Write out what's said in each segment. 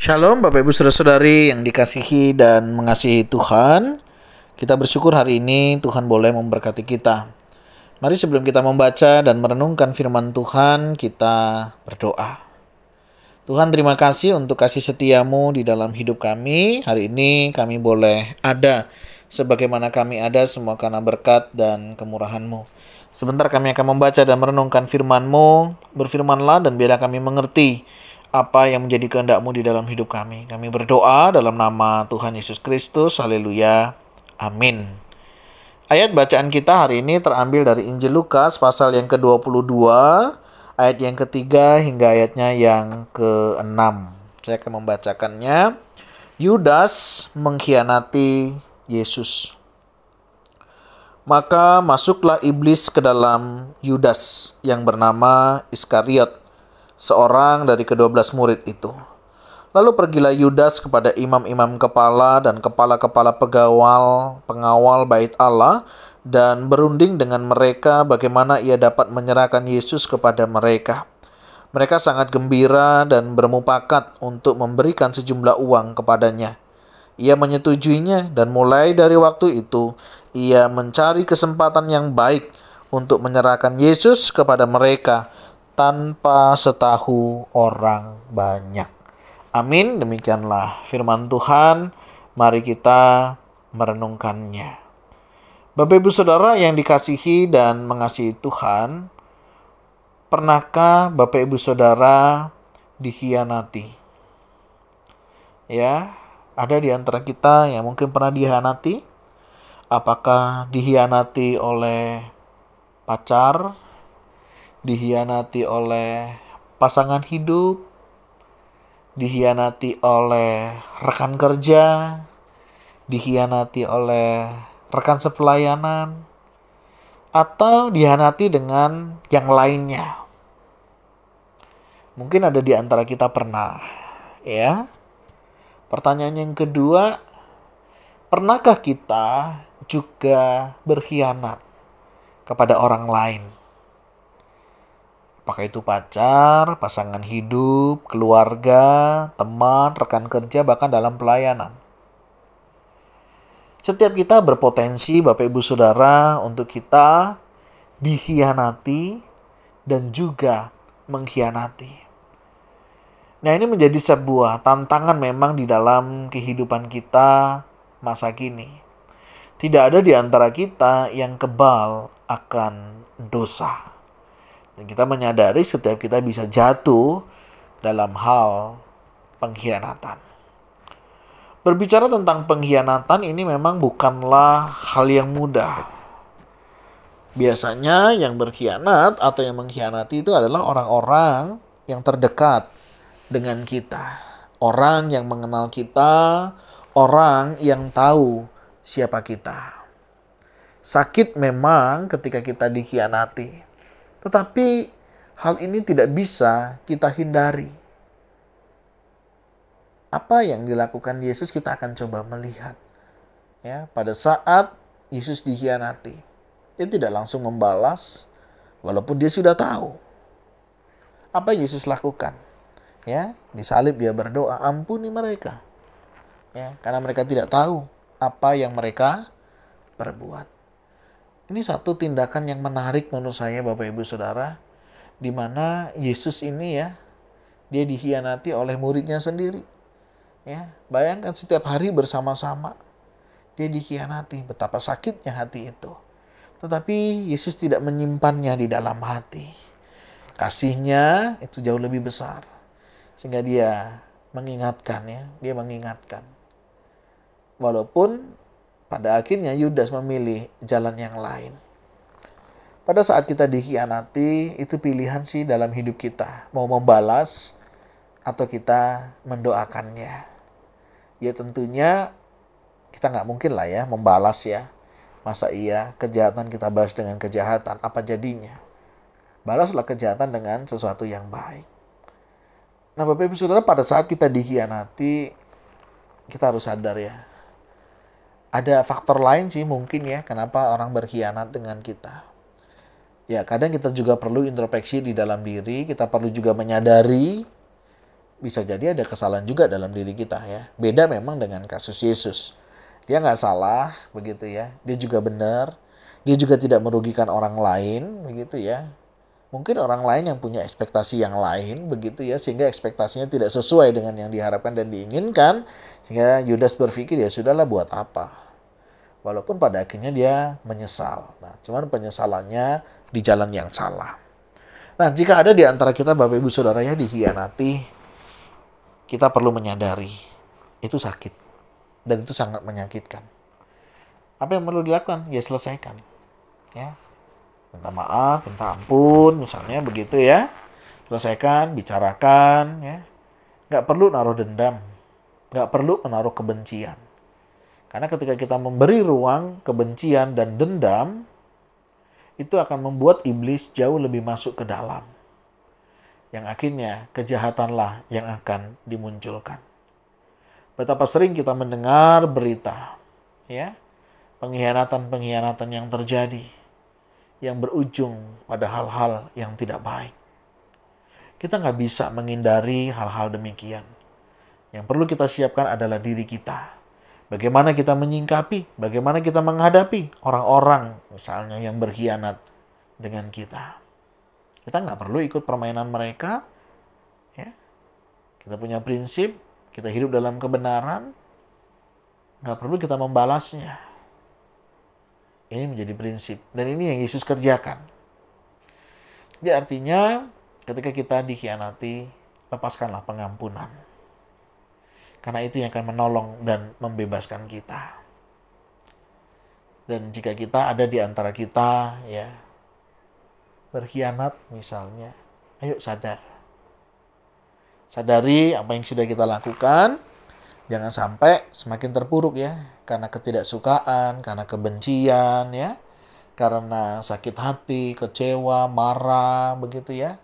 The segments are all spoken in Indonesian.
Shalom Bapak Ibu Saudara-saudari yang dikasihi dan mengasihi Tuhan. Kita bersyukur hari ini Tuhan boleh memberkati kita. Mari sebelum kita membaca dan merenungkan firman Tuhan, kita berdoa. Tuhan, terima kasih untuk kasih setiamu di dalam hidup kami. Hari ini kami boleh ada sebagaimana kami ada semua karena berkat dan kemurahan-Mu. Sebentar kami akan membaca dan merenungkan firman-Mu. Berfirmanlah dan biarlah kami mengerti apa yang menjadi kehendak-Mu di dalam hidup kami. Kami berdoa dalam nama Tuhan Yesus Kristus. Haleluya. Amin. Ayat bacaan kita hari ini terambil dari Injil Lukas pasal yang ke-22, ayat yang ketiga hingga ayatnya yang ke-6. Saya akan membacakannya. Yudas mengkhianati Yesus. Maka masuklah iblis ke dalam Yudas yang bernama Iskariot, seorang dari ke-12 murid itu. Lalu pergilah Yudas kepada imam-imam kepala dan kepala-kepala pengawal bait Allah dan berunding dengan mereka bagaimana ia dapat menyerahkan Yesus kepada mereka. Mereka sangat gembira dan bermufakat untuk memberikan sejumlah uang kepadanya. Ia menyetujuinya dan mulai dari waktu itu ia mencari kesempatan yang baik untuk menyerahkan Yesus kepada mereka tanpa setahu orang banyak. Amin. Demikianlah firman Tuhan. Mari kita merenungkannya. Bapak Ibu Saudara yang dikasihi dan mengasihi Tuhan, pernahkah Bapak Ibu Saudara dikhianati? Ya, ada di antara kita yang mungkin pernah dikhianati. Apakah dikhianati oleh pacar, dikhianati oleh pasangan hidup, dikhianati oleh rekan kerja, dikhianati oleh rekan sepelayanan, atau dikhianati dengan yang lainnya. Mungkin ada di antara kita pernah, ya. Pertanyaan yang kedua, pernahkah kita juga berkhianat kepada orang lain? Apakah itu pacar, pasangan hidup, keluarga, teman, rekan kerja, bahkan dalam pelayanan. Setiap kita berpotensi, Bapak Ibu Saudara, untuk kita dikhianati dan juga mengkhianati. Nah, ini menjadi sebuah tantangan memang di dalam kehidupan kita masa kini. Tidak ada di antara kita yang kebal akan dosa. Dan kita menyadari setiap kita bisa jatuh dalam hal pengkhianatan. Berbicara tentang pengkhianatan ini memang bukanlah hal yang mudah. Biasanya yang berkhianat atau yang mengkhianati itu adalah orang-orang yang terdekat dengan kita. Orang yang mengenal kita, orang yang tahu siapa kita. Sakit memang ketika kita dikhianati. Tetapi hal ini tidak bisa kita hindari. Apa yang dilakukan Yesus kita akan coba melihat. Ya, pada saat Yesus dikhianati, dia tidak langsung membalas walaupun dia sudah tahu. Apa Yesus lakukan? Ya, disalib dia berdoa, ampuni mereka. Ya, karena mereka tidak tahu apa yang mereka perbuat. Ini satu tindakan yang menarik menurut saya Bapak Ibu Saudara, di mana Yesus ini ya, dia dikhianati oleh muridnya sendiri. Ya, bayangkan setiap hari bersama-sama dia dikhianati, betapa sakitnya hati itu. Tetapi Yesus tidak menyimpannya di dalam hati. Kasihnya itu jauh lebih besar. Sehingga dia mengingatkan ya, dia mengingatkan. Walaupun pada akhirnya Yudas memilih jalan yang lain. Pada saat kita dikhianati, itu pilihan sih dalam hidup kita. Mau membalas atau kita mendoakannya. Ya tentunya kita nggak mungkin lah ya membalas ya. Masa iya kejahatan kita balas dengan kejahatan? Apa jadinya? Balaslah kejahatan dengan sesuatu yang baik. Nah Bapak Ibu Saudara, pada saat kita dikhianati, kita harus sadar ya. Ada faktor lain sih mungkin ya, kenapa orang berkhianat dengan kita. Ya, kadang kita juga perlu introspeksi di dalam diri, kita perlu juga menyadari bisa jadi ada kesalahan juga dalam diri kita ya. Beda memang dengan kasus Yesus. Dia nggak salah begitu ya. Dia juga benar. Dia juga tidak merugikan orang lain begitu ya. Mungkin orang lain yang punya ekspektasi yang lain begitu ya, sehingga ekspektasinya tidak sesuai dengan yang diharapkan dan diinginkan, sehingga Yudas berpikir ya sudahlah buat apa. Walaupun pada akhirnya dia menyesal. Nah, cuman penyesalannya di jalan yang salah. Nah, jika ada di antara kita Bapak Ibu Saudara ya dikhianati, kita perlu menyadari itu sakit dan itu sangat menyakitkan. Apa yang perlu dilakukan? Ya selesaikan. Ya. Minta maaf, minta ampun, misalnya begitu ya. Selesaikan, bicarakan ya. Nggak perlu naruh dendam. Nggak perlu menaruh kebencian. Karena ketika kita memberi ruang kebencian dan dendam, itu akan membuat iblis jauh lebih masuk ke dalam. Yang akhirnya kejahatanlah yang akan dimunculkan. Betapa sering kita mendengar berita, ya, pengkhianatan-pengkhianatan yang terjadi, yang berujung pada hal-hal yang tidak baik. Kita nggak bisa menghindari hal-hal demikian. Yang perlu kita siapkan adalah diri kita. Bagaimana kita menyingkapi, bagaimana kita menghadapi orang-orang misalnya yang berkhianat dengan kita. Kita nggak perlu ikut permainan mereka. Ya. Kita punya prinsip, kita hidup dalam kebenaran. Nggak perlu kita membalasnya. Ini menjadi prinsip. Dan ini yang Yesus kerjakan. Jadi artinya ketika kita dikhianati, lepaskanlah pengampunan. Karena itu yang akan menolong dan membebaskan kita. Dan jika kita ada di antara kita, ya, berkhianat misalnya, ayo sadar. Sadari apa yang sudah kita lakukan, jangan sampai semakin terpuruk ya, karena ketidaksukaan, karena kebencian ya, karena sakit hati, kecewa, marah, begitu ya.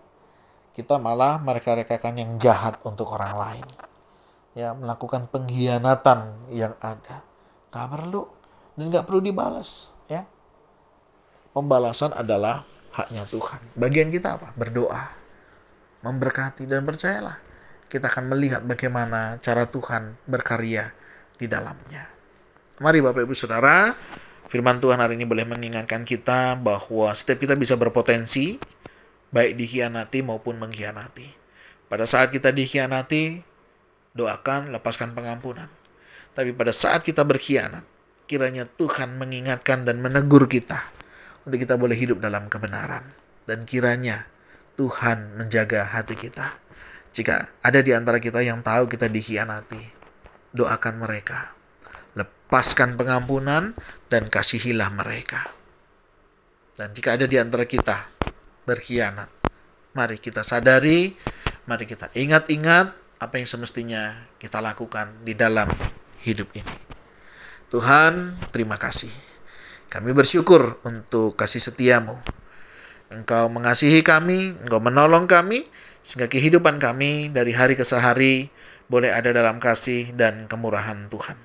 Kita malah mereka-rekakan yang jahat untuk orang lain. Ya, melakukan pengkhianatan yang ada. Gak perlu dan gak perlu dibalas ya. Pembalasan adalah haknya Tuhan. Bagian kita apa? Berdoa, memberkati, dan percayalah kita akan melihat bagaimana cara Tuhan berkarya di dalamnya. Mari Bapak Ibu Saudara, firman Tuhan hari ini boleh mengingatkan kita bahwa setiap kita bisa berpotensi baik dikhianati maupun mengkhianati. Pada saat kita dikhianati, doakan, lepaskan pengampunan. Tapi pada saat kita berkhianat, kiranya Tuhan mengingatkan dan menegur kita untuk kita boleh hidup dalam kebenaran. Dan kiranya Tuhan menjaga hati kita. Jika ada di antara kita yang tahu kita dikhianati, doakan mereka. Lepaskan pengampunan dan kasihilah mereka. Dan jika ada di antara kita berkhianat, mari kita sadari, mari kita ingat-ingat apa yang semestinya kita lakukan di dalam hidup ini. Tuhan, terima kasih. Kami bersyukur untuk kasih setiamu. Engkau mengasihi kami, Engkau menolong kami, sehingga kehidupan kami dari hari ke hari boleh ada dalam kasih dan kemurahan Tuhan.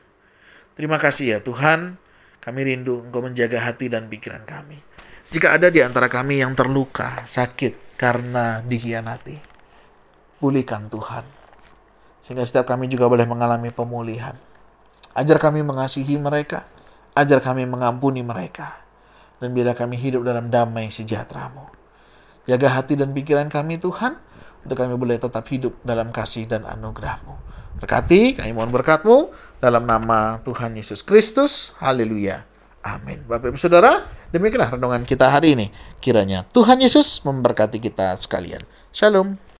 Terima kasih ya Tuhan, kami rindu Engkau menjaga hati dan pikiran kami. Jika ada di antara kami yang terluka, sakit karena dikhianati, pulihkan Tuhan. Sehingga setiap kami juga boleh mengalami pemulihan. Ajar kami mengasihi mereka, ajar kami mengampuni mereka, dan biarlah kami hidup dalam damai sejahtera-Mu. Jaga hati dan pikiran kami Tuhan, untuk kami boleh tetap hidup dalam kasih dan anugerah-Mu. Berkati, kami mohon berkat-Mu, dalam nama Tuhan Yesus Kristus. Haleluya. Amin. Bapak Ibu Saudara, demikianlah renungan kita hari ini. Kiranya Tuhan Yesus memberkati kita sekalian. Shalom.